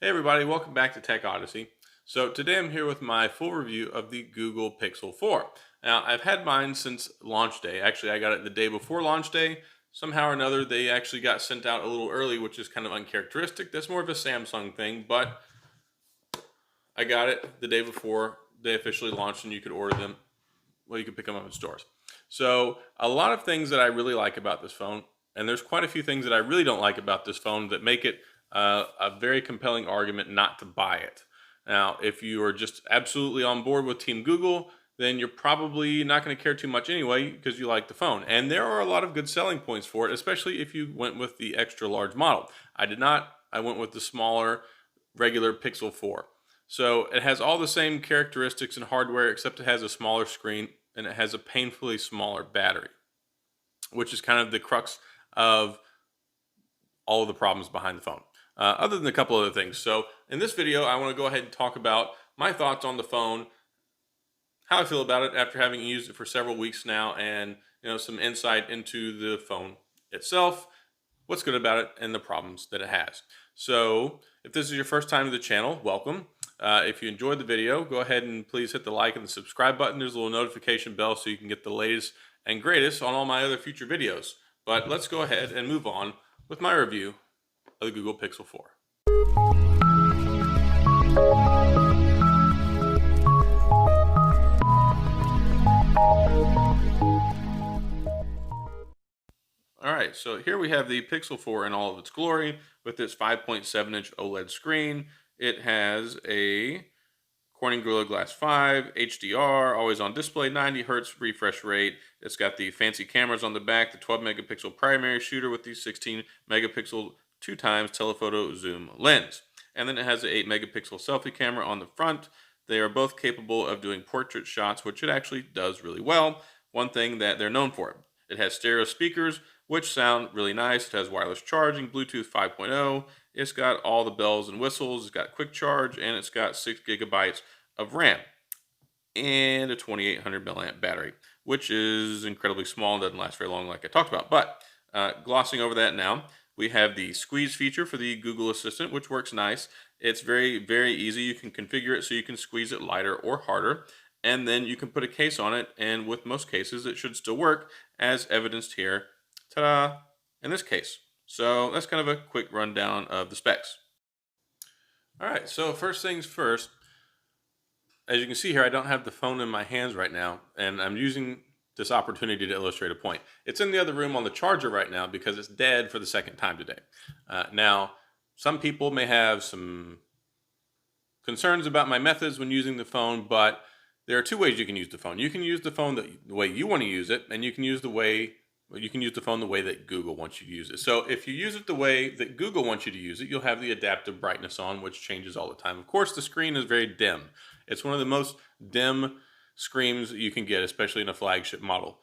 Hey everybody, welcome back to Tech Odyssey. So today I'm here with my full review of the Google Pixel 4. Now I've had mine since launch day. Actually, I got it the day before launch day. Somehow or another, they actually got sent out a little early, which is kind of uncharacteristic. That's more of a Samsung thing, but I got it the day before they officially launched and you could order them. Well, you could pick them up in stores. So a lot of things that I really like about this phone, and there's quite a few things that I really don't like about this phone that make it a very compelling argument not to buy it. Now, if you are just absolutely on board with Team Google, then you're probably not going to care too much anyway because you like the phone. And there are a lot of good selling points for it, especially if you went with the extra large model. I did not. I went with the smaller, regular Pixel 4. So it has all the same characteristics and hardware, except it has a smaller screen and it has a painfully smaller battery, which is kind of the crux of all of the problems behind the phone, other than a couple other things. So in this video, I want to go ahead and talk about my thoughts on the phone, how I feel about it after having used it for several weeks now, and some insight into the phone itself, what's good about it, and the problems that it has. So if this is your first time to the channel, welcome. If you enjoyed the video, go ahead and please hit the like and the subscribe button. There's a little notification bell so you can get the latest and greatest on all my other future videos. But let's go ahead and move on with my review of the Google Pixel 4. All right, so here we have the Pixel 4 in all of its glory with its 5.7-inch OLED screen. It has a Corning Gorilla Glass 5, HDR, always on display, 90 hertz refresh rate. It's got the fancy cameras on the back, the 12 megapixel primary shooter with the 16 megapixel 2x telephoto zoom lens. And then it has an 8 megapixel selfie camera on the front. They are both capable of doing portrait shots, which it actually does really well. One thing that they're known for. It has stereo speakers, which sound really nice. It has wireless charging, Bluetooth 5.0. It's got all the bells and whistles. It's got quick charge, and it's got 6 gigabytes of RAM and a 2800 milliamp battery, which is incredibly small and doesn't last very long like I talked about. But glossing over that now, we have the squeeze feature for the Google Assistant, which works nice. It's very, very easy. You can configure it so you can squeeze it lighter or harder, and then you can put a case on it, and with most cases, it should still work, as evidenced here, ta-da, in this case. So that's kind of a quick rundown of the specs. All right, so first things first, as you can see here, I don't have the phone in my hands right now, and I'm using this opportunity to illustrate a point. It's in the other room on the charger right now because it's dead for the second time today. Now, some people may have some concerns about my methods when using the phone, but there are two ways you can use the phone. You can use the phone the way you want to use it, and you can use the phone the way that Google wants you to use it. So if you use it the way that Google wants you to use it, you'll have the adaptive brightness on, which changes all the time. Of course, the screen is very dim. It's one of the most dim screens that you can get, especially in a flagship model.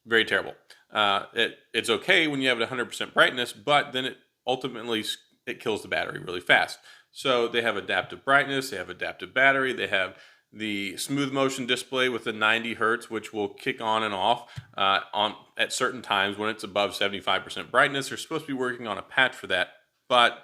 Very terrible. It's okay when you have it 100% brightness, but then it kills the battery really fast. So they have adaptive brightness, they have adaptive battery, they have the smooth motion display with the 90 hertz, which will kick on and off at certain times when it's above 75% brightness. They're supposed to be working on a patch for that, but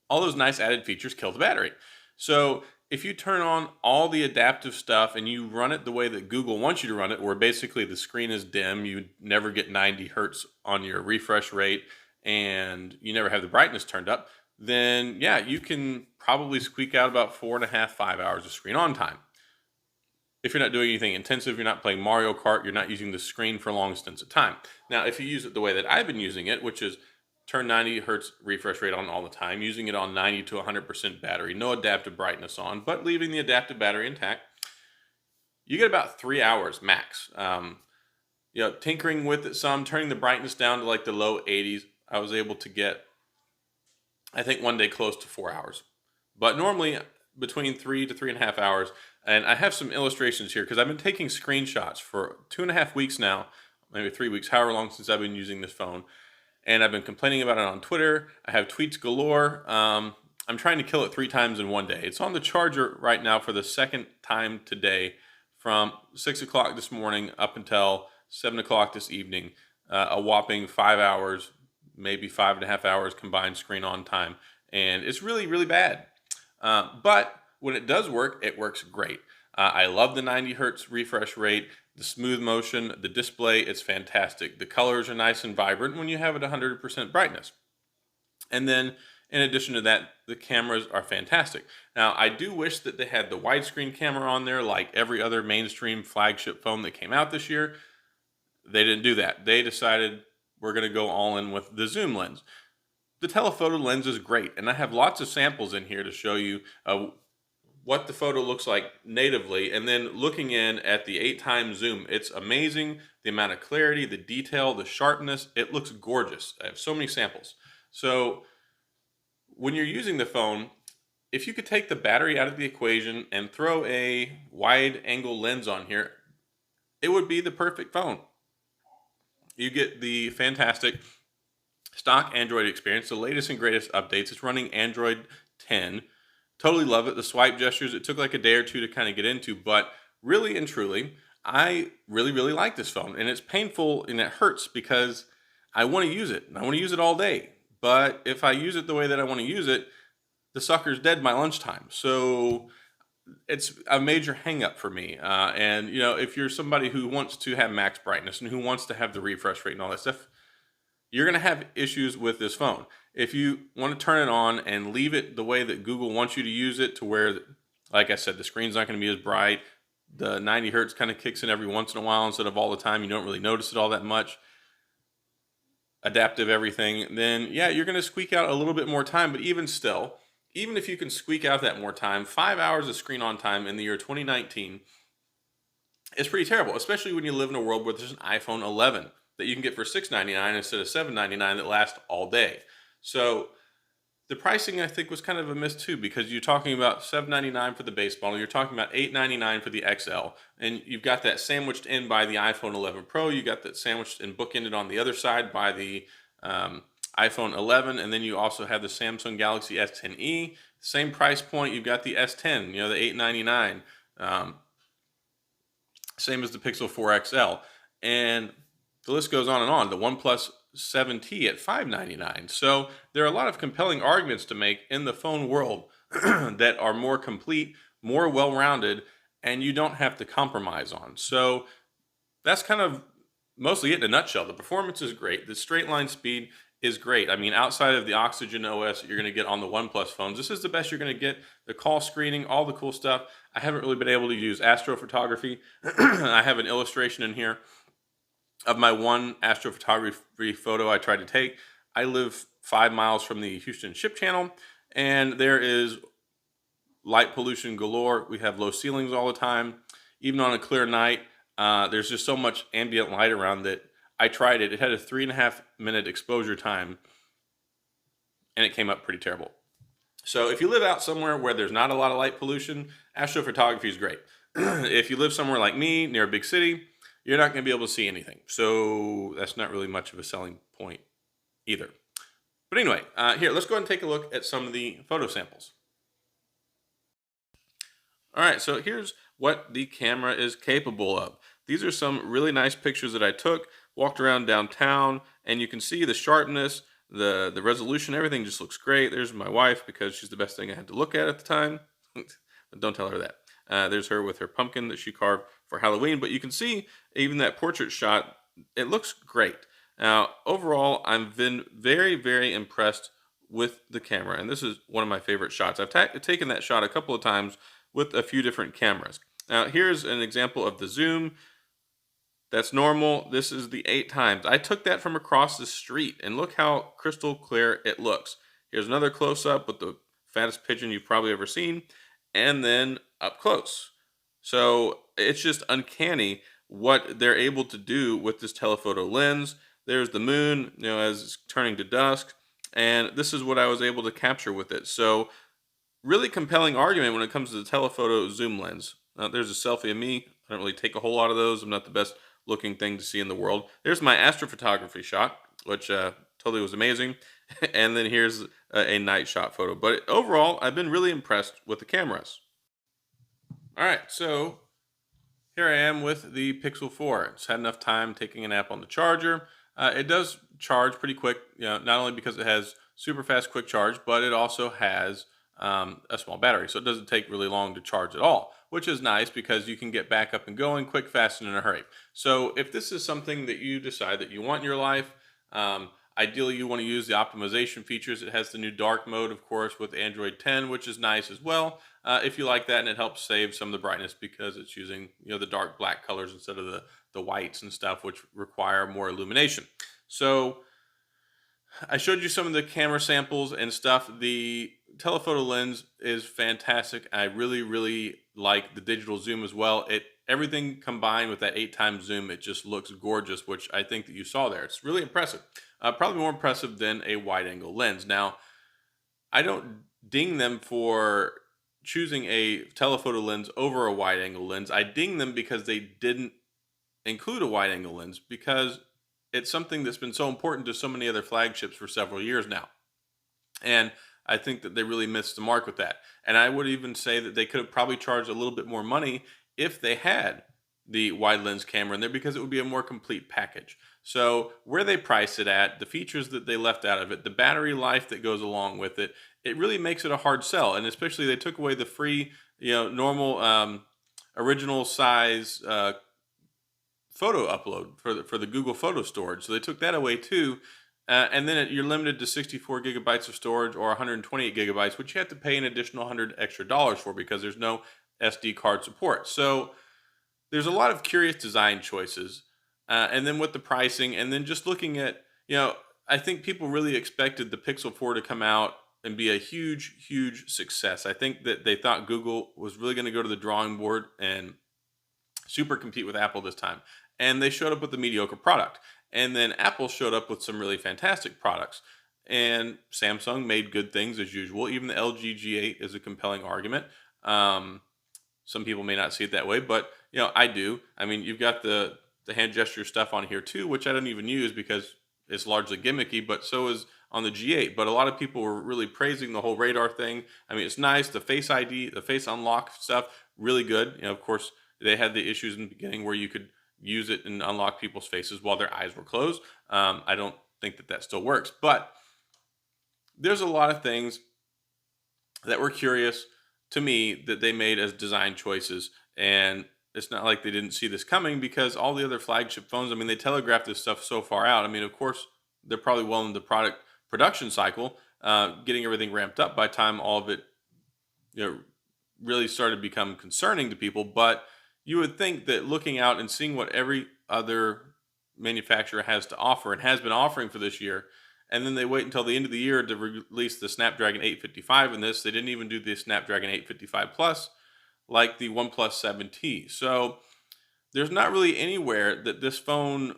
all those nice added features kill the battery. So if you turn on all the adaptive stuff and you run it the way that Google wants you to run it, where basically the screen is dim, you never get 90 hertz on your refresh rate, and you never have the brightness turned up, then yeah, you can probably squeak out about 4.5, 5 hours of screen on time. If you're not doing anything intensive, you're not playing Mario Kart, you're not using the screen for long stints of time. Now, if you use it the way that I've been using it, which is turn 90 hertz refresh rate on all the time, using it on 90 to 100% battery, no adaptive brightness on, but leaving the adaptive battery intact, you get about 3 hours max. Tinkering with it some, turning the brightness down to like the low 80s, I was able to get, I think one day close to 4 hours. But normally between 3 to 3.5 hours. And I have some illustrations here because I've been taking screenshots for 2.5 weeks now, maybe 3 weeks, however long since I've been using this phone. And I've been complaining about it on Twitter. I have tweets galore. I'm trying to kill it 3 times in one day. It's on the charger right now for the second time today, from 6 o'clock this morning up until 7 o'clock this evening, a whopping 5 hours maybe 5.5 hours combined screen on time. And it's really, really bad. But when it does work, it works great. I love the 90 hertz refresh rate, the smooth motion, the display, it's fantastic. The colors are nice and vibrant when you have it 100% brightness. And then in addition to that, the cameras are fantastic. Now, I do wish that they had the widescreen camera on there like every other mainstream flagship phone that came out this year. They didn't do that. They decided we're going to go all in with the zoom lens. The telephoto lens is great, and I have lots of samples in here to show you what the photo looks like natively, and then looking in at the 8x zoom. It's amazing, the amount of clarity, the detail, the sharpness. It looks gorgeous. I have so many samples. So when you're using the phone, if you could take the battery out of the equation and throw a wide angle lens on here, it would be the perfect phone. You get the fantastic stock Android experience, the latest and greatest updates. It's running Android 10. Totally love it. The swipe gestures, it took like a day or two to kind of get into, but really and truly, I really, really like this phone. And it's painful and it hurts because I want to use it. I want to use it all day. But if I use it the way that I want to use it, the sucker's dead by lunchtime. So it's a major hang up for me. And, you know, if you're somebody who wants to have max brightness and who wants to have the refresh rate and all that stuff, you're going to have issues with this phone. If you want to turn it on and leave it the way that Google wants you to use it, to where, like I said, the screen's not going to be as bright, the 90 hertz kind of kicks in every once in a while instead of all the time, you don't really notice it all that much, adaptive everything, then yeah, you're going to squeak out a little bit more time. But even still, even if you can squeak out that more time, 5 hours of screen on time in the year 2019 is pretty terrible, especially when you live in a world where there's an iPhone 11 that you can get for $699 instead of $799 that lasts all day. So the pricing, I think, was kind of a miss too, because you're talking about $799 for the base model, you're talking about $899 for the XL, and you've got that sandwiched in by the iPhone 11 Pro, you got that sandwiched and bookended on the other side by the iPhone 11, and then you also have the Samsung Galaxy S10e, same price point. You've got the S10, you know, the $899, same as the Pixel 4 XL, and the list goes on and on. The OnePlus 7T at $599. So there are a lot of compelling arguments to make in the phone world that are more complete, more well-rounded, and you don't have to compromise on. So that's kind of mostly it in a nutshell. The performance is great. The straight line speed is great. I mean, outside of the Oxygen OS that you're going to get on the OnePlus phones, this is the best you're going to get. The call screening, all the cool stuff. I haven't really been able to use astrophotography. I have an illustration in here of my one astrophotography photo I tried to take. I live 5 miles from the Houston Ship Channel, and there is light pollution galore. We have low ceilings all the time. Even on a clear night, there's just so much ambient light around that I tried it. It had a 3.5-minute exposure time, and it came up pretty terrible. So if you live out somewhere where there's not a lot of light pollution, astrophotography is great. If you live somewhere like me, near a big city, you're not going to be able to see anything. So that's not really much of a selling point either. But anyway, here, let's go ahead and take a look at some of the photo samples. All right, so here's what the camera is capable of. These are some really nice pictures that I took, walked around downtown, and you can see the sharpness, the resolution, everything just looks great. There's my wife because she's the best thing I had to look at the time. Don't tell her that. There's her with her pumpkin that she carved for Halloween, but you can see even that portrait shot, it looks great. Now, overall, I've been very, very impressed with the camera, and this is one of my favorite shots. I've taken that shot a couple of times with a few different cameras. Now, here's an example of the zoom. That's normal. This is the 8x. I took that from across the street, and look how crystal clear it looks. Here's another close-up with the fattest pigeon you've probably ever seen, and then up close. So it's just uncanny what they're able to do with this telephoto lens. There's the moon, you know, as it's turning to dusk, and this is what I was able to capture with it. So really compelling argument when it comes to the telephoto zoom lens. There's a selfie of me. I don't really take a whole lot of those. I'm not the best looking thing to see in the world. There's my astrophotography shot, which totally was amazing. And then here's a night shot photo. But overall, I've been really impressed with the cameras. All right, so here I am with the Pixel 4. It's had enough time taking a nap on the charger. It does charge pretty quick, not only because it has super fast quick charge, but it also has a small battery. So it doesn't take really long to charge at all, which is nice because you can get back up and going quick, fast, and in a hurry. So if this is something that you decide that you want in your life, ideally you want to use the optimization features. It has the new dark mode, of course, with Android 10, which is nice as well. If you like that, and it helps save some of the brightness because it's using the dark black colors instead of the whites and stuff, which require more illumination. So I showed you some of the camera samples and stuff. The telephoto lens is fantastic. I really, really like the digital zoom as well. Everything combined with that 8 times zoom, it just looks gorgeous, which I think that you saw there. It's really impressive. Probably more impressive than a wide angle lens. Now, I don't ding them for choosing a telephoto lens over a wide angle lens. I ding them because they didn't include a wide angle lens because it's something that's been so important to so many other flagships for several years now. And I think that they really missed the mark with that. And I would even say that they could have probably charged a little bit more money if they had the wide lens camera in there because it would be a more complete package. So where they price it at, the features that they left out of it, the battery life that goes along with it, it really makes it a hard sell. And especially they took away the free, normal original size photo upload for the Google photo storage. So they took that away too. And then you're limited to 64 gigabytes of storage or 128 gigabytes, which you have to pay an additional $100 extra for because there's no SD card support. So there's a lot of curious design choices. And then with the pricing, and then just looking at, I think people really expected the Pixel 4 to come out and be a huge, huge success. I think that they thought Google was really going to go to the drawing board and super compete with Apple this time. And they showed up with a mediocre product. And then Apple showed up with some really fantastic products. And Samsung made good things as usual. Even the LG G8 is a compelling argument. Some people may not see it that way, but I do. I mean, you've got the hand gesture stuff on here too, which I don't even use because it's largely gimmicky, but so is on the G8. But a lot of people were really praising the whole radar thing. I mean, it's nice. The Face ID, the Face Unlock stuff, really good. Of course, they had the issues in the beginning where you could use it and unlock people's faces while their eyes were closed. I don't think that still works, but there's a lot of things that were curious to me that they made as design choices. And it's not like they didn't see this coming because all the other flagship phones, I mean, they telegraphed this stuff so far out. I mean, of course, they're probably well in the production cycle, getting everything ramped up by the time all of it, really started to become concerning to people. But you would think that looking out and seeing what every other manufacturer has to offer and has been offering for this year, and then they wait until the end of the year to release the Snapdragon 855 in this. They didn't even do the Snapdragon 855 Plus like the OnePlus 7T. So there's not really anywhere that this phone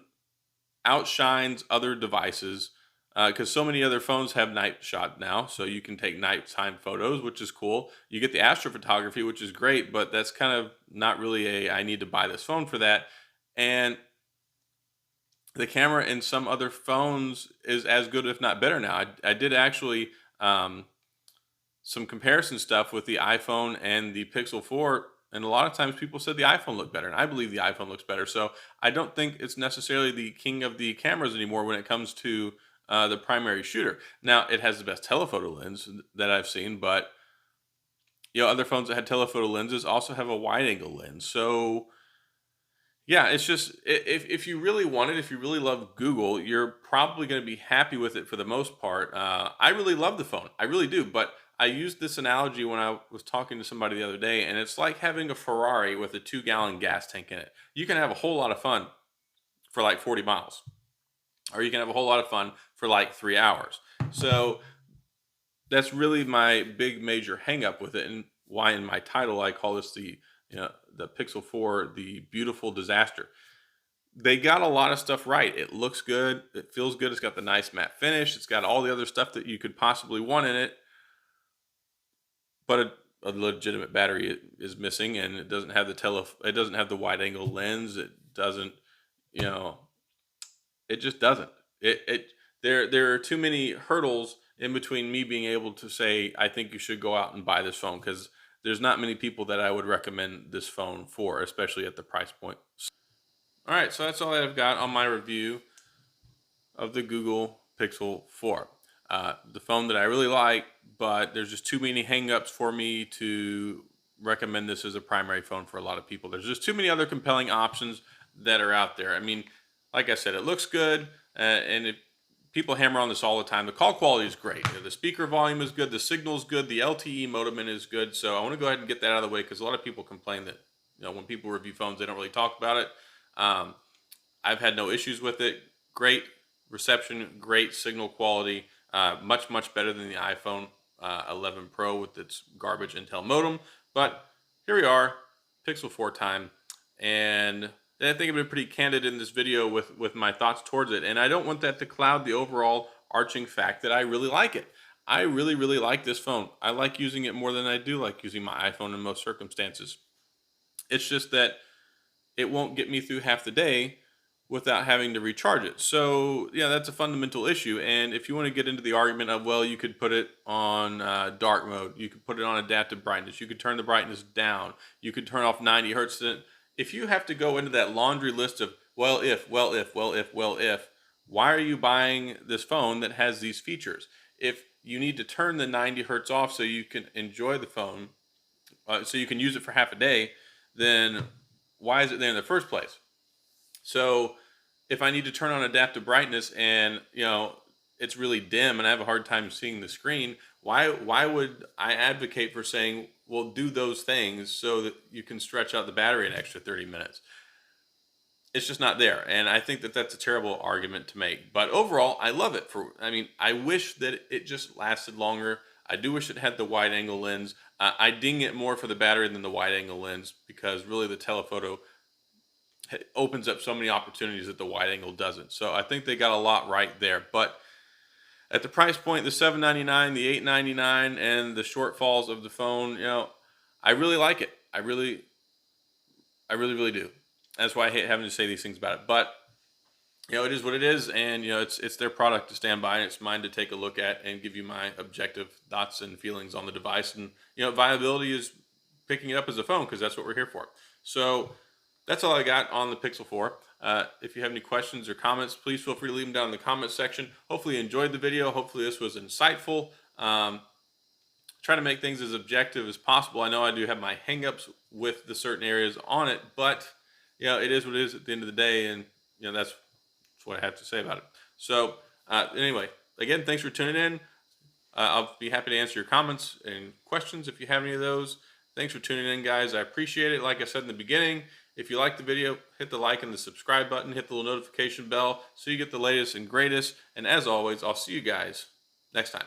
outshines other devices because so many other phones have night shot now, so you can take nighttime photos, which is cool. You get the astrophotography, which is great, but that's kind of not really I need to buy this phone for that. And the camera in some other phones is as good, if not better now. I did actually some comparison stuff with the iPhone and the Pixel 4, and a lot of times people said the iPhone looked better, and I believe the iPhone looks better. So I don't think it's necessarily the king of the cameras anymore when it comes to the primary shooter. Now, it has the best telephoto lens that I've seen, but other phones that had telephoto lenses also have a wide-angle lens. So yeah, it's just if you really want it, if you really love Google, you're probably going to be happy with it for the most part. I really love the phone, I really do. But I used this analogy when I was talking to somebody the other day, and it's like having a Ferrari with a 2-gallon gas tank in it. You can have a whole lot of fun for like 40 miles, or you can have a whole lot of fun for like 3 hours. So that's really my big major hang up with it, and why in my title I call this the Pixel 4 the beautiful disaster. They got a lot of stuff right. It looks good, it feels good, it's got the nice matte finish, it's got all the other stuff that you could possibly want in it, but a legitimate battery is missing, and it doesn't have it doesn't have the wide angle lens. It doesn't, you know, it just doesn't. There are too many hurdles in between me being able to say I think you should go out and buy this phone, because there's not many people that I would recommend this phone for, especially at the price point. All right, so that's all I've got on my review of the Google Pixel 4. The phone that I really like, but there's just too many hangups for me to recommend this as a primary phone for a lot of people. There's just too many other compelling options that are out there. I mean, like I said, it looks good, and people hammer on this all the time. The call quality is great. The speaker volume is good. The signal is good. The LTE modem is good. So I want to go ahead and get that out of the way because a lot of people complain that when people review phones, they don't really talk about it. Um, I've had no issues with it. Great reception, great signal quality, much better than the iPhone 11 Pro with its garbage Intel modem. But here we are, Pixel 4 time, and I think I've been pretty candid in this video with my thoughts towards it, and I don't want that to cloud the overall arching fact that I really like it. I really like this phone. I like using it more than I do like using my iPhone in most circumstances. It's just that it won't get me through half the day without having to recharge it. So yeah, that's a fundamental issue. And if you want to get into the argument of, well, you could put it on dark mode, you could put it on adaptive brightness, you could turn the brightness down, you could turn off 90 hertz. If you have to go into that laundry list of well if, why are you buying this phone that has these features? If you need to turn the 90 hertz off so you can enjoy the phone, so you can use it for half a day, then why is it there in the first place? So if I need to turn on adaptive brightness and it's really dim and I have a hard time seeing the screen, why would I advocate for saying, well, do those things so that you can stretch out the battery an extra 30 minutes? It's just not there, and I think that that's a terrible argument to make. But overall, I love it. I wish that it just lasted longer. I do wish it had the wide angle lens. I ding it more for the battery than the wide angle lens because really the telephoto opens up so many opportunities that the wide angle doesn't. So I think they got a lot right there. But at the price point, the $799, the $899, and the shortfalls of the phone, I really like it. I really do. That's why I hate having to say these things about it. But it is what it is, and it's their product to stand by, and it's mine to take a look at and give you my objective thoughts and feelings on the device. And viability is picking it up as a phone because that's what we're here for. So that's all I got on the Pixel 4. If you have any questions or comments, please feel free to leave them down in the comments section. Hopefully you enjoyed the video. Hopefully this was insightful. Try to make things as objective as possible. I know I do have my hangups with the certain areas on it, but it is what it is at the end of the day, and that's what I have to say about it. So anyway, again, thanks for tuning in. I'll be happy to answer your comments and questions if you have any of those. Thanks for tuning in, guys. I appreciate it. Like I said in the beginning, if you like the video, hit the like and the subscribe button, hit the little notification bell so you get the latest and greatest. And as always, I'll see you guys next time.